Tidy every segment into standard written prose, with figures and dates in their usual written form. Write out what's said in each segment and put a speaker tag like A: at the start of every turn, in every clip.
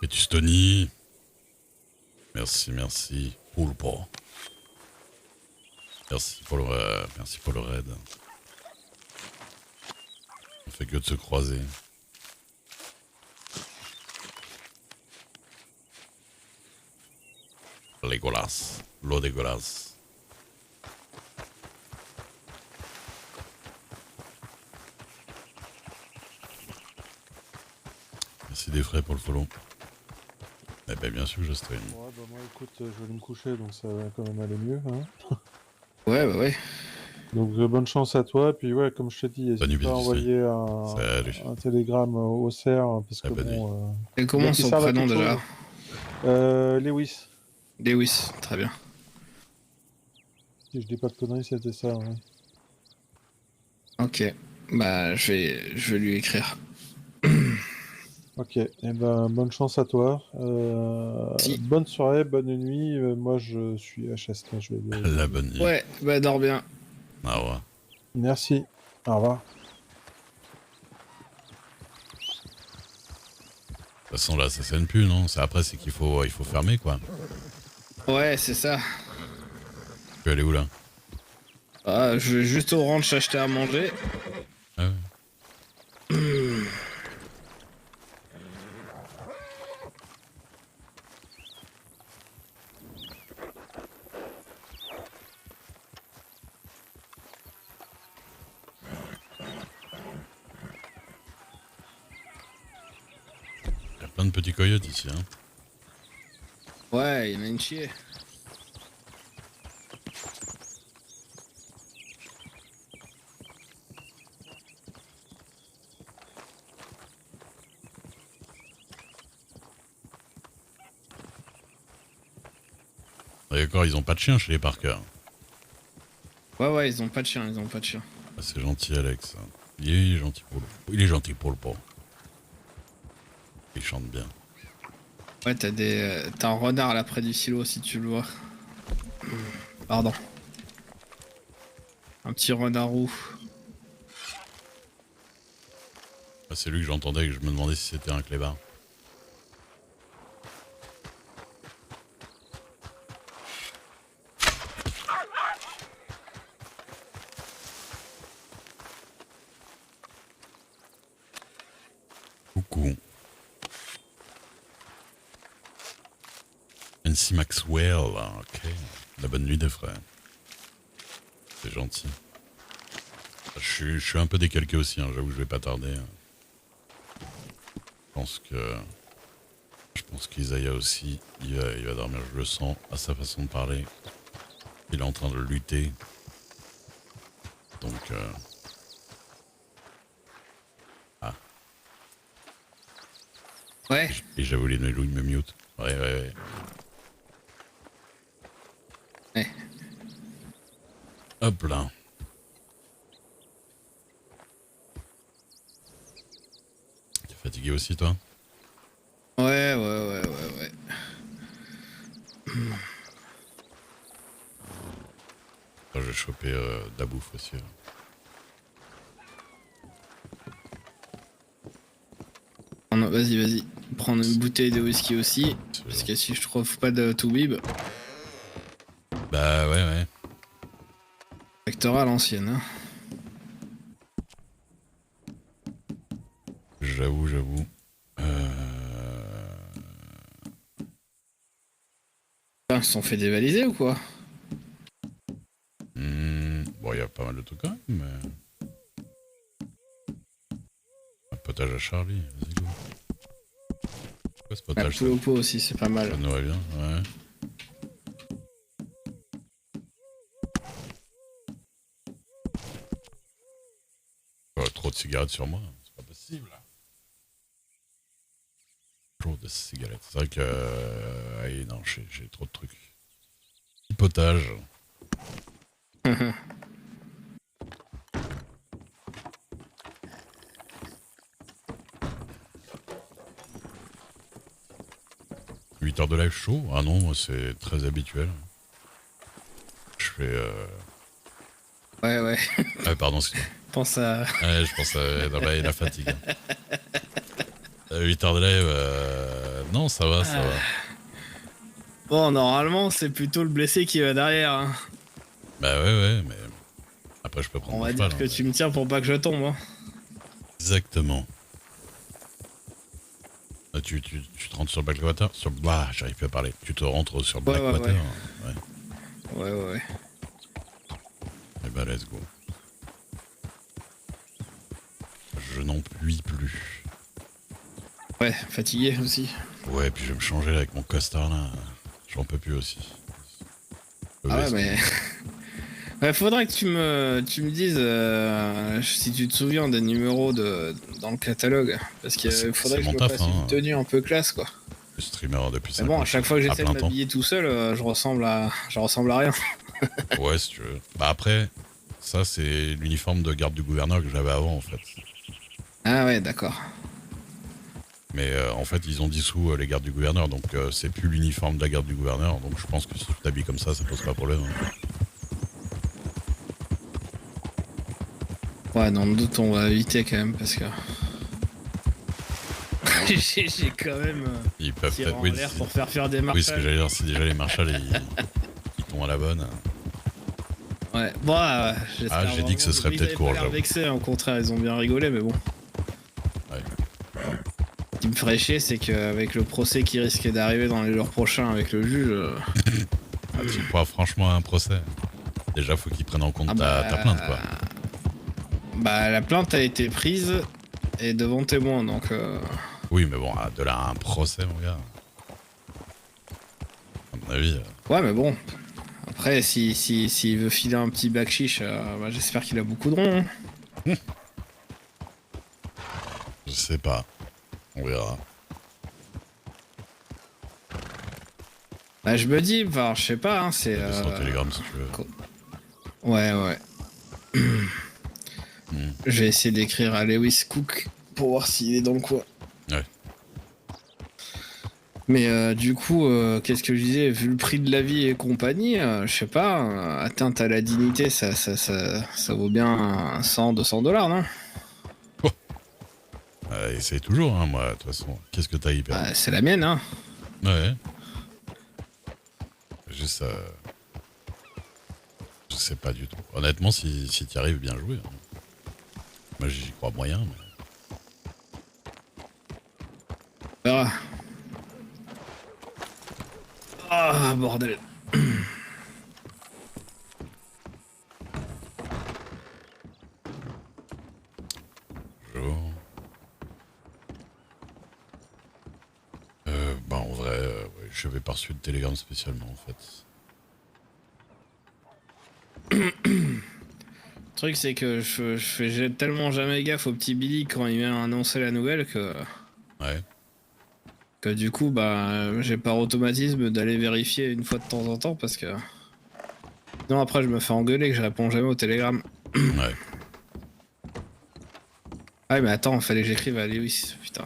A: Et tu Stony. Merci, merci. Poulpo. Merci pour le raid. On fait que de se croiser. Légolas. L'eau dégueulasse. Merci des frais pour le follow. Eh ben bien sûr que je stream.
B: Ouais, bah moi écoute, je vais aller me coucher donc ça va quand même aller mieux. Hein.
C: Ouais, bah ouais.
B: Donc bonne chance à toi. Puis ouais, comme je te dis,
A: Bonne nuit,
B: n'hésite pas à
A: bisous,
B: envoyer
A: Salut.
B: un télégramme au CERF parce que
A: bonne nuit.
B: bon.
C: Et
B: bien
C: comment
B: qu'il
C: son
B: serve à
C: prénom
B: quelque
C: déjà?
B: Lewis.
C: Lewis, très bien.
B: Si je dis pas de conneries, c'était ça. Ouais.
C: Ok, bah je vais lui écrire.
B: Ok, et ben bonne chance à toi.
C: Si.
B: Bonne soirée, bonne nuit. Moi je suis HS là, je vais
A: La
B: dormir.
A: bonne nuit.
C: Ouais, bah dors bien.
A: Au revoir.
B: Merci. Au revoir.
A: De toute façon là ça scène plus non. Après c'est qu'il faut fermer quoi.
C: Ouais, c'est ça.
A: Tu peux aller où là?
C: Ah, je vais juste au ranch acheter à manger.
A: Ah ouais. Il y a plein de petits coyotes ici hein.
C: Ouais, il y en a une chier.
A: D'accord, ils ont pas de chien chez les Parker.
C: Ouais, ils ont pas de chien, ils ont pas de chien.
A: Ah, c'est gentil Alex. Il est gentil pour le. Il est gentil pour le pot. Il chante bien.
C: Ouais, t'as un renard là près du silo si tu le vois. Pardon. Un petit renard roux.
A: Ah, c'est lui que j'entendais et que je me demandais si c'était un clébard. Coucou. NC Maxwell, ok. La bonne nuit des frères. C'est gentil. Je suis un peu décalqué aussi, hein, j'avoue que je vais pas tarder. Je pense qu'Isaiah aussi, il va dormir, je le sens, à sa façon de parler. Il est en train de lutter. Donc, ah.
C: Ouais.
A: Et j'avoue, les Louis me mute. Ouais.
C: Ouais.
A: Hop là. T'es fatigué aussi, toi?
C: Ouais.
A: Je vais choper de la bouffe aussi. Là.
C: Vas-y. Prendre une bouteille de whisky aussi. Parce que si je trouve pas de Toubib.
A: Bah ouais.
C: Vectora à l'ancienne, hein.
A: J'avoue.
C: Ils se sont fait dévaliser ou quoi?
A: Bon, il y a pas mal de trucs quand même, mais... Un potage à Charlie, vas-y go. Quoi ce
C: La
A: potage
C: poule au pot aussi, c'est pas mal.
A: Ça nous va bien, ouais. Oh, trop de cigarettes sur moi, c'est pas possible. Trop de cigarettes. C'est vrai que... non, j'ai trop de trucs. Petit potage. 8 heures de live chaud? Ah non, moi c'est très habituel. Je fais...
C: Ouais.
A: Ah pardon, excuse-moi.
C: Pense à...
A: Ouais, je pense à la fatigue. 8 heures de live, Non, ça va, ça va.
C: Bon, normalement, c'est plutôt le blessé qui va derrière. Hein.
A: Bah ouais, mais après je peux prendre
C: On
A: mon
C: va
A: cheval.
C: dire que
A: Hein,
C: tu me tiens pour pas que je tombe. Hein.
A: Exactement. Ah, tu te rentres sur Blackwater sur... Bah, j'arrive plus à parler. Tu te rentres sur Blackwater. Ouais.
C: Ouais.
A: Eh bah, let's go. Je n'en puis plus.
C: Ouais, fatigué aussi.
A: Ouais, puis je vais me changer là, avec mon costard là. J'en peux plus aussi.
C: Ah ouais, mais... Ouais, faudrait que tu me dises si tu te souviens des numéros dans le catalogue. Parce qu'il faudrait que je me fasse une tenue un peu classe, quoi.
A: Le streamer depuis 5 ans.
C: Mais bon, à chaque fois que j'essaie de m'habiller tout seul, je ressemble à rien.
A: Ouais, si tu veux. Bah après, ça c'est l'uniforme de garde du gouverneur que j'avais avant en fait.
C: Ah ouais, d'accord.
A: Mais en fait, ils ont dissous les gardes du gouverneur, donc c'est plus l'uniforme de la garde du gouverneur. Donc je pense que si tu t'habilles comme ça pose pas problème. Hein.
C: Ouais, dans le doute, on va éviter quand même parce que. J'ai quand même.
A: Ils peuvent
C: tiré en l'air pour faire des marshals.
A: Oui, ce que j'allais dire, c'est déjà les marshals, ils tombent à la bonne.
C: Ouais, bon, j'espère.
A: Ah, j'ai dit que ce serait peut-être court,
C: j'avoue. Vexé, au contraire, ils ont bien rigolé, mais bon.
A: Ouais.
C: Ce qui me ferait chier, c'est qu'avec le procès qui risquait d'arriver dans les jours prochains avec le juge.
A: Ah, tu crois franchement à un procès? Déjà, faut qu'ils prennent en compte ta plainte, quoi.
C: Bah, la plainte a été prise et devant témoin, donc.
A: Oui, mais bon, de là à un procès, mon gars. À mon avis.
C: Ouais, mais bon. Après, s'il veut filer un petit bac chiche, bah, j'espère qu'il a beaucoup de ronds. Hein.
A: Je sais pas. On verra.
C: Bah, je me dis, enfin, je sais pas, hein, c'est.
A: Sur Telegram si tu veux.
C: Ouais. Je vais essayer d'écrire à Lewis Cook pour voir s'il est dans le coin.
A: Ouais.
C: Mais du coup, qu'est-ce que je disais? Vu le prix de la vie et compagnie, je sais pas, atteinte à la dignité, ça vaut bien 100-200 $, non?
A: Essaye toujours, hein, moi, de toute façon. Qu'est-ce que t'as hyper?
C: Bah, c'est la mienne, hein.
A: Ouais. Juste, je sais pas du tout. Honnêtement, si t'y arrives, bien joué. Hein. Moi, j'y crois moyen, mais...
C: On verra. Ah, bordel.
A: Bonjour. Bah, en vrai, ouais, je n'avais pas reçu de télégramme spécialement, en fait.
C: Le truc, c'est que je fais tellement jamais gaffe au petit Billy quand il vient annoncer la nouvelle que...
A: Ouais.
C: Que du coup, bah, j'ai par automatisme d'aller vérifier une fois de temps en temps parce que... Non, après, je me fais engueuler que je réponds jamais au télégramme.
A: Ouais.
C: Ah, mais attends, fallait que j'écrive à Lewis, putain.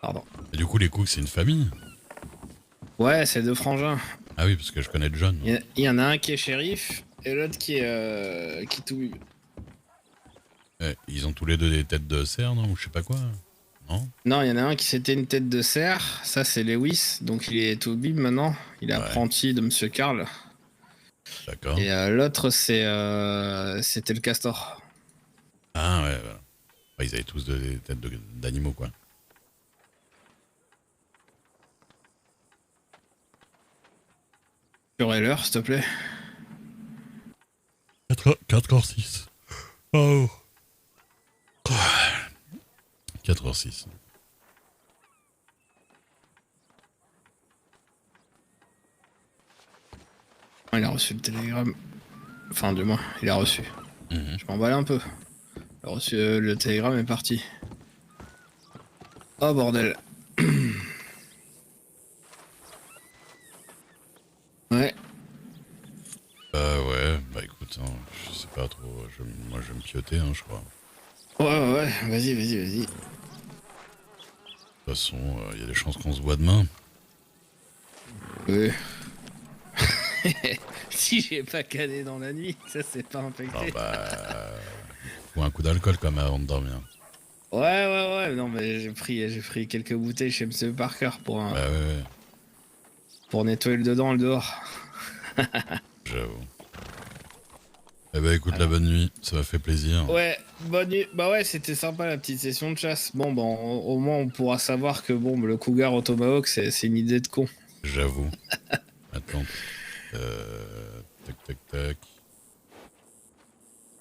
C: Pardon.
A: Et du coup, les Cooks, c'est une famille?
C: Ouais, c'est deux frangins.
A: Ah oui, parce que je connais John.
C: Il y en a un qui est shérif et l'autre qui est tout...
A: Ouais, ils ont tous les deux des têtes de cerf, non? Ou je sais pas quoi. Non?
C: Non, il y en a un qui c'était une tête de cerf, ça c'est Lewis, donc il est tout bib maintenant. Il est apprenti de Monsieur Karl.
A: D'accord.
C: Et l'autre c'était le castor.
A: Ah ouais, voilà. Enfin, ils avaient tous des têtes d'animaux, quoi.
C: Tu aurais l'heure, s'il te plaît?
A: 4h06. Oh. 4h06.
C: Il a reçu le télégramme. Enfin, du moins, il a reçu. Je m'emballe un peu. Il a reçu le télégramme est parti. Oh bordel. Ouais.
A: Ouais, bah écoute, hein, je sais pas trop. Moi, je vais me pioter, hein, je crois.
C: Ouais, vas-y.
A: De toute façon, il y a des chances qu'on se voit demain.
C: Oui. Si j'ai pas cané dans la nuit, ça c'est pas infecté.
A: Ah bah... Ou un coup d'alcool, quand même, avant de dormir.
C: Ouais, non, mais j'ai pris quelques bouteilles chez M. Parker
A: Bah ouais,
C: pour nettoyer le dedans et le dehors.
A: j'avoue. Eh ben écoute, la
C: Alors.
A: bonne nuit, ça m'a fait plaisir.
C: Ouais, bonne nuit. Bah ouais, c'était sympa la petite session de chasse. Bon, bah, au moins on pourra savoir que bon, le cougar au tomahawk, c'est une idée de con.
A: J'avoue. Attends. Tac, tac, tac.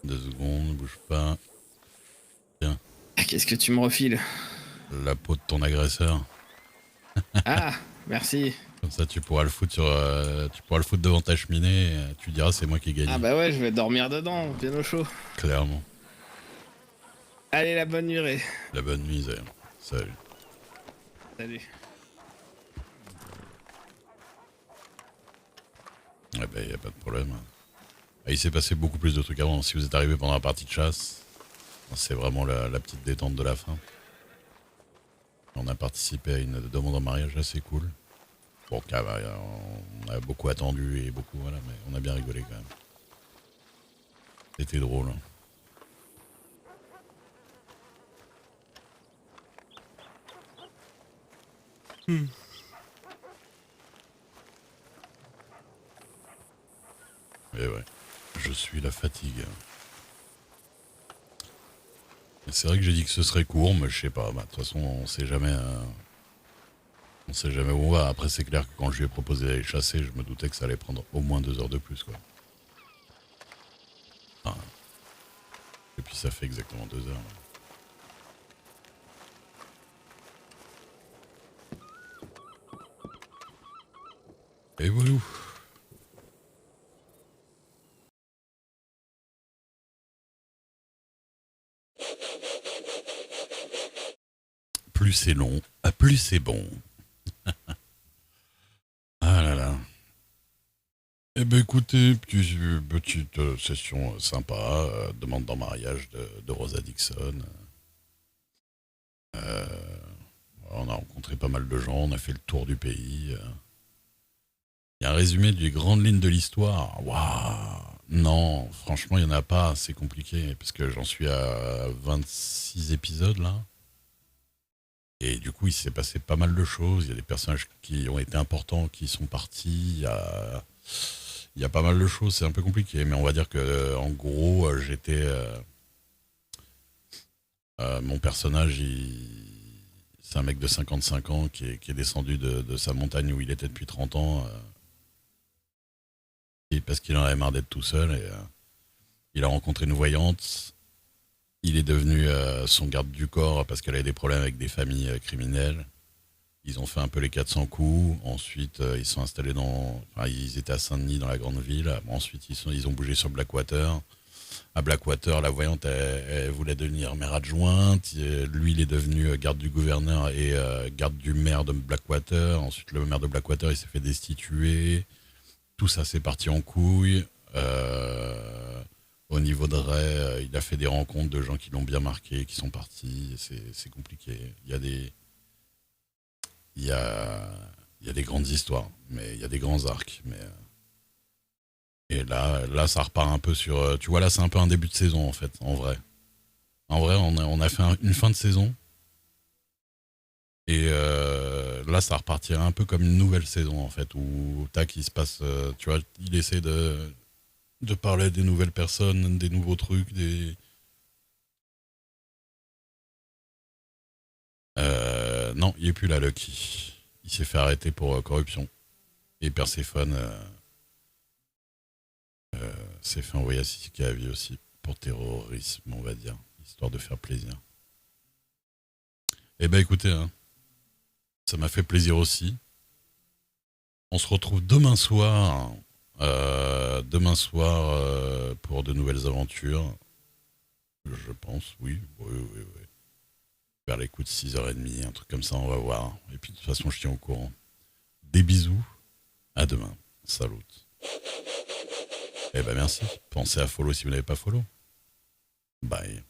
A: 2 secondes, bouge pas. Tiens,
C: Qu'est-ce que tu me refiles?
A: la peau de ton agresseur.
C: Ah, merci.
A: Comme ça, tu pourras le foutre tu pourras le foutre devant ta cheminée. Et tu diras, c'est moi qui ai
C: Ah
A: gagné.
C: bah ouais, je vais dormir dedans, bien au chaud.
A: Clairement.
C: Allez, la bonne nuit.
A: La bonne nuit, Zé. Salut.
C: Salut.
A: Eh ben, y a pas de problème. Ah, il s'est passé beaucoup plus de trucs avant. Si vous êtes arrivé pendant la partie de chasse, c'est vraiment la petite détente de la fin. On a participé à une demande en mariage assez cool. Bon, on a beaucoup attendu et beaucoup, voilà, mais on a bien rigolé quand même. C'était drôle. Hein. Et ouais, je suis la fatigue. Et c'est vrai que j'ai dit que ce serait court, mais je sais pas. Bah, de toute façon, on sait jamais. On sait jamais où on va. Après, c'est clair que quand je lui ai proposé d'aller chasser, je me doutais que ça allait prendre au moins 2 heures de plus, quoi. Enfin, et puis ça fait exactement 2 heures. Et voilà. Plus c'est long, plus c'est bon. Ah là là. Eh ben écoutez, petite session sympa, demande en mariage de Rosa Dixon. Euh, on a rencontré pas mal de gens, on a fait le tour du pays. Il y a un résumé des grandes lignes de l'histoire. Waouh! Non, franchement, il n'y en a pas, c'est compliqué, parce que j'en suis à 26 épisodes là. Et du coup, il s'est passé pas mal de choses. Il y a des personnages qui ont été importants, qui sont partis. Il y a pas mal de choses. C'est un peu compliqué, mais on va dire que, en gros, mon personnage, c'est un mec de 55 ans qui est descendu de sa montagne où il était depuis 30 ans, parce qu'il en avait marre d'être tout seul. Et il a rencontré une voyante. Il est devenu son garde du corps parce qu'elle avait des problèmes avec des familles criminelles. Ils ont fait un peu les 400 coups. Ensuite, ils sont installés enfin, ils étaient à Saint-Denis, dans la grande ville. Ensuite, ils ont bougé sur Blackwater. À Blackwater, la voyante, elle voulait devenir maire adjointe. Lui, il est devenu garde du gouverneur et garde du maire de Blackwater. Ensuite, le maire de Blackwater, il s'est fait destituer. Tout ça, c'est parti en couille. Au niveau de Ray, il a fait des rencontres de gens qui l'ont bien marqué, qui sont partis. C'est compliqué. Il y a, il y a des grandes histoires, mais il y a des grands arcs. Et là, ça repart un peu sur. Tu vois, là, c'est un peu un début de saison, en fait, en vrai. En vrai, on a fait une fin de saison. Et là, ça repartira un peu comme une nouvelle saison, en fait, où tac, il se passe. Tu vois, il essaie de parler des nouvelles personnes, des nouveaux trucs, non, il est plus là, Lucky. Il s'est fait arrêter pour corruption. Et Perséphone s'est fait envoyer à vie aussi pour terrorisme, on va dire, histoire de faire plaisir. Eh ben écoutez, hein, ça m'a fait plaisir aussi. On se retrouve demain soir, pour de nouvelles aventures. Je pense, oui. Vers les coups de 6h30, un truc comme ça, on va voir. Et puis de toute façon, je tiens au courant. Des bisous, à demain. Salut. Eh ben merci. Pensez à follow si vous n'avez pas follow. Bye.